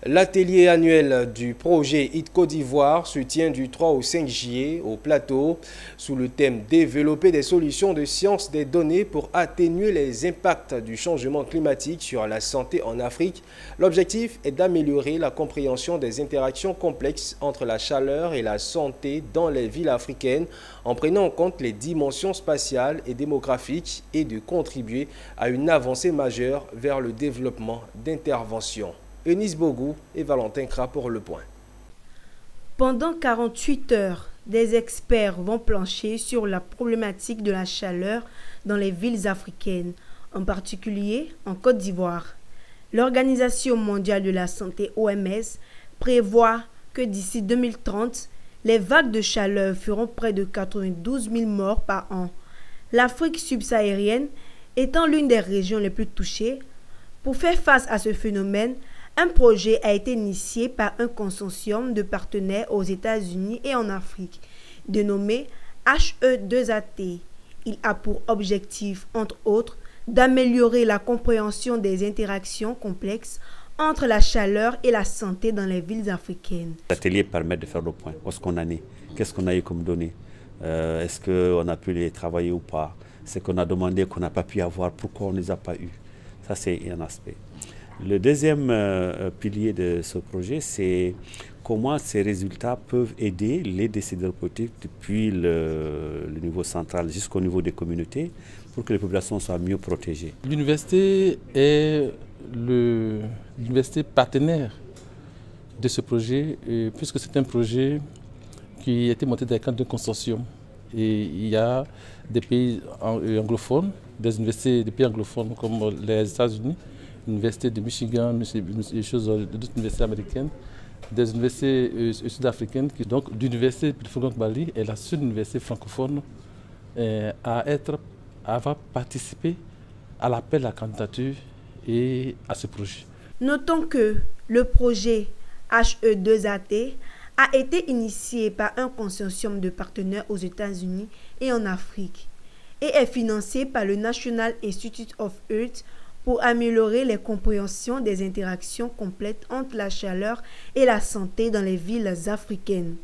L'atelier annuel du projet HIT Côte d'Ivoire se tient du 3 au 5 juillet au plateau sous le thème « Développer des solutions de sciences des données pour atténuer les impacts du changement climatique sur la santé en Afrique ». L'objectif est d'améliorer la compréhension des interactions complexes entre la chaleur et la santé dans les villes africaines en prenant en compte les dimensions spatiales et démographiques et de contribuer à une avancée majeure vers le développement d'interventions. Eunice Bogou et Valentin Kra pour le point. Pendant 48 heures, des experts vont plancher sur la problématique de la chaleur dans les villes africaines, en particulier en Côte d'Ivoire. L'Organisation mondiale de la santé (OMS) prévoit que d'ici 2030, les vagues de chaleur feront près de 92 000 morts par an. L'Afrique subsaharienne étant l'une des régions les plus touchées, pour faire face à ce phénomène, un projet a été initié par un consortium de partenaires aux États-Unis et en Afrique, dénommé HE2AT. Il a pour objectif, entre autres, d'améliorer la compréhension des interactions complexes entre la chaleur et la santé dans les villes africaines. L'atelier permet de faire le point. Où est-ce qu'on en est? Qu'est-ce qu'on a eu comme données? Est-ce qu'on a pu les travailler ou pas? Ce qu'on a demandé qu'on n'a pas pu avoir, pourquoi on ne les a pas eu? Ça, c'est un aspect. Le deuxième pilier de ce projet, c'est comment ces résultats peuvent aider les décideurs politiques depuis le niveau central jusqu'au niveau des communautés pour que les populations soient mieux protégées. L'université est l'université partenaire de ce projet, puisque c'est un projet qui a été monté dans le cadre d'un consortium. Et il y a des pays anglophones, des universités des pays anglophones comme les États-Unis, l'université de Michigan, d'autres universités américaines, des universités sud-africaines. Donc l'université de Foucault-Bali est la seule université francophone à avoir participé à l'appel à la candidature et à ce projet. Notons que le projet HE2AT a été initié par un consortium de partenaires aux États-Unis et en Afrique et est financé par le National Institute of Health pour améliorer les compréhensions des interactions complètes entre la chaleur et la santé dans les villes africaines.